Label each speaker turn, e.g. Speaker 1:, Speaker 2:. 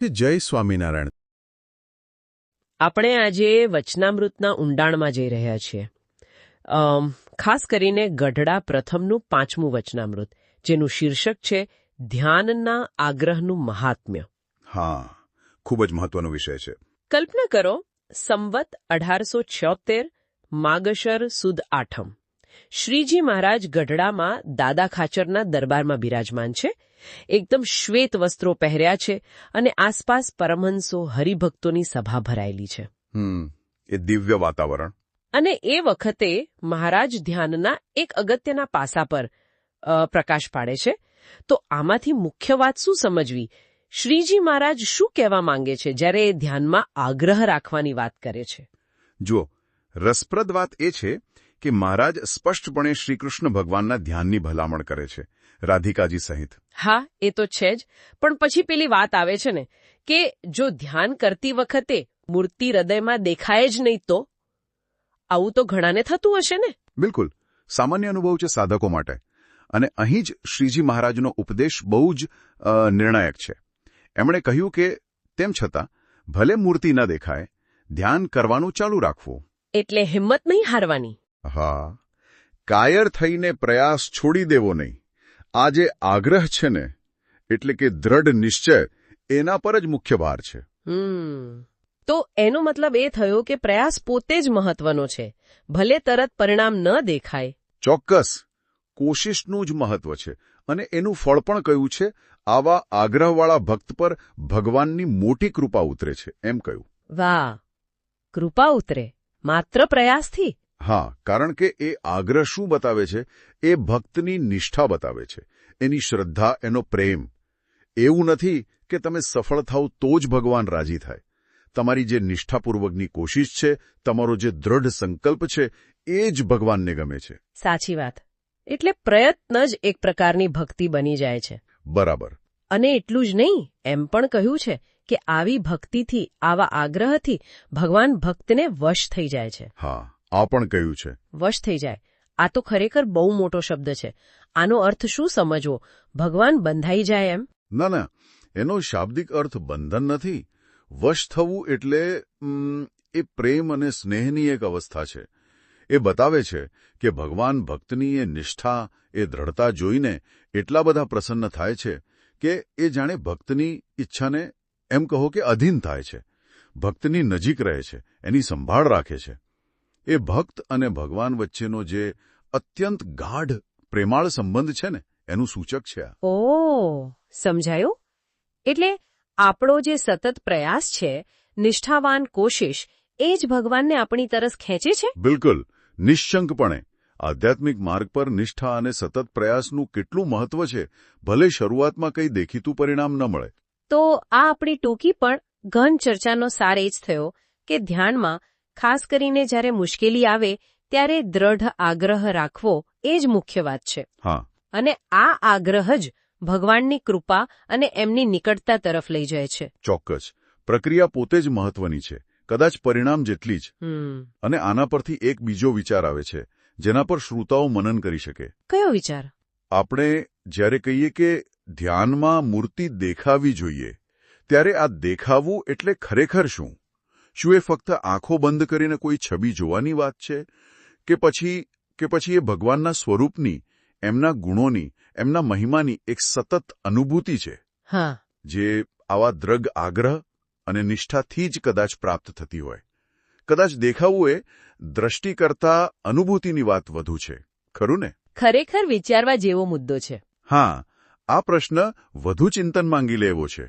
Speaker 1: જય સ્વામિનારાયણ.
Speaker 2: આપણે આજે વચનામૃતના ઊંડાણમાં જઈ રહ્યા છીએ. ખાસ કરીને ગઢડા પ્રથમનું 5મું વચનામૃત, જેનું શીર્ષક છે ધ્યાનના આગ્રહનું મહાત્મ્ય.
Speaker 1: હા, ખૂબ જ મહત્વનો વિષય છે.
Speaker 2: કલ્પના કરો, સંવત 1876, માગશર સુદ આઠમ. શ્રીજી મહારાજ ગઢડામાં દાદા ખાચરના દરબારમાં બિરાજમાન છે. એકદમ શ્વેત વસ્ત્રો પહેર્યા છે અને આસપાસ પરમહંસો હરિભક્તોની સભા ભરાયેલી છે.
Speaker 1: એ દિવ્ય વાતાવરણ.
Speaker 2: અને એ વખતે મહારાજ ધ્યાનના એક અગત્યના પાસા પર પ્રકાશ પાડે છે. તો આમાંથી મુખ્ય વાત શું સમજવી? શ્રીજી મહારાજ શું કહેવા માંગે છે જ્યારે એ ધ્યાનમાં આગ્રહ રાખવાની વાત કરે છે?
Speaker 1: જુઓ, રસપ્રદ વાત એ છે કે મહારાજ સ્પષ્ટપણે શ્રીકૃષ્ણ ભગવાનના ધ્યાનની ભલામણ કરે છે, રાધિકાજી સહિત.
Speaker 2: હા, એ તો છે જ. પણ પછી પેલી વાત આવે છે ને કે જો ધ્યાન કરતી વખતે મૂર્તિ હૃદયમાં દેખાય જ નહીં તો? આવું તો ઘણાને થતું હશે ને?
Speaker 1: બિલકુલ, સામાન્ય અનુભવ છે સાધકો માટે. અને અહીં જ શ્રીજી મહારાજનો ઉપદેશ બહુ જ નિર્ણાયક છે. એમણે કહ્યું કે તેમ છતાં ભલે મૂર્તિ ન દેખાય, ધ્યાન કરવાનું ચાલુ રાખવું. એટલે
Speaker 2: હિંમત નહીં હારવાની.
Speaker 1: હા, કાયર થઈને પ્રયાસ છોડી દેવો નહીં. આ જે આગ્રહ છે ને, એટલે કે દ્રઢ નિશ્ચય, એના પર જ મુખ્ય ભાર છે.
Speaker 2: તો એનો મતલબ એ થયો કે પ્રયાસ પોતે જ મહત્વનો છે, ભલે તરત પરિણામ ન દેખાય.
Speaker 1: ચોક્કસ, કોશિશનું જ મહત્વ છે. અને એનું ફળ પણ કહ્યું છે, આવા આગ્રહવાળા ભક્ત પર ભગવાનની મોટી કૃપા ઉતરે છે, એમ કહ્યું.
Speaker 2: વાહ, કૃપા ઉતરે માત્ર પ્રયાસથી?
Speaker 1: હા, કારણ કે એ આગ્રહ શું બતાવે છે? એ ભક્તની નિષ્ઠા બતાવે છે, એની શ્રદ્ધા, એનો પ્રેમ. એવું નથી કે તમે સફળ થાવ તો જ ભગવાન રાજી થાય. તમારી જે નિષ્ઠાપૂર્વકની કોશિશ છે, તમારો જે દ્રઢ સંકલ્પ છે, એ જ ભગવાનને ગમે છે.
Speaker 2: સાચી વાત. એટલે પ્રયત્ન જ એક પ્રકારની ભક્તિ બની જાય છે.
Speaker 1: બરાબર.
Speaker 2: અને એટલું જ નહીં, એમ પણ કહ્યું છે કે આવી ભક્તિથી, આવા આગ્રહથી ભગવાન ભક્તને વશ થઈ જાય છે.
Speaker 1: હા, આ પણ કહ્યું છે.
Speaker 2: વશ થઈ જાય. આ તો ખરેખર બહુ મોટો શબ્દ છે. આનો અર્થ શું સમજવો? ભગવાન બંધાઈ જાય એમ?
Speaker 1: ના, એનો શાબ્દિક અર્થ બંધન નથી. વશ થવું એટલે એ પ્રેમ અને સ્નેહની એક અવસ્થા છે. એ બતાવે છે કે ભગવાન ભક્તની એ નિષ્ઠા, એ દ્રઢતા જોઈને એટલા બધા પ્રસન્ન થાય છે કે એ જાણે ભક્તની ઈચ્છાને એમ કહો કે અધીન થાય છે, ભક્તની નજીક રહે છે, એની સંભાળ રાખે છે. એ ભક્ત અને ભગવાન વચ્ચેનો જે અત્યંત ગાઢ પ્રેમાળ સંબંધ છે ને, એનું સૂચક છે આ.
Speaker 2: ઓહ, સમજાયું. એટલે આપણો જે સતત પ્રયાસ છે, નિષ્ઠાવાન કોશિશ, એ જ ભગવાનને આપણી તરફ ખેંચે છે?
Speaker 1: બિલકુલ, નિશ્ચંકપણે. આધ્યાત્મિક માર્ગ પર નિષ્ઠા અને સતત પ્રયાસનું કેટલું મહત્વ છે, ભલે શરૂઆતમાં કંઈ દેખીતું પરિણામ ન મળે.
Speaker 2: તો આ આપણી ટૂંકી પણ ઘન ચર્ચાનો સાર એ જ થયો કે ધ્યાનમાં, ખાસ કરીને જ્યારે મુશ્કેલી આવે ત્યારે દ્રઢ આગ્રહ રાખવો એ જ મુખ્ય વાત છે.
Speaker 1: હા.
Speaker 2: અને આ આગ્રહ જ ભગવાનની કૃપા અને એમની નિકટતા તરફ લઈ જાય છે.
Speaker 1: ચોક્કસ. પ્રક્રિયા પોતે જ મહત્વની છે, કદાચ પરિણામ જેટલી જ. અને આના પરથી એક બીજો વિચાર આવે છે, જેના પર શ્રોતાઓ મનન કરી શકે.
Speaker 2: કયો વિચાર?
Speaker 1: આપણે જ્યારે કહીએ કે ધ્યાનમાં મૂર્તિ દેખાવી જોઈએ, ત્યારે આ દેખાવું એટલે ખરેખર શું? શું એ ફક્ત આંખો બંધ કરીને કોઈ છબી જોવાની વાત છે, કે પછી એ ભગવાનના સ્વરૂપની, એમના ગુણોની, એમના મહિમાની એક સતત અનુભૂતિ છે?
Speaker 2: હા.
Speaker 1: જે આવા દ્રઢ આગ્રહ અને નિષ્ઠાથી જ કદાચ પ્રાપ્ત થતી હોય. કદાચ દેખાવું એ દ્રષ્ટિ કરતા અનુભૂતિની વાત વધુ છે, ખરું ને?
Speaker 2: ખરેખર વિચારવા જેવો મુદ્દો છે.
Speaker 1: હા, આ પ્રશ્ન વધુ ચિંતન માંગી લે એવો છે.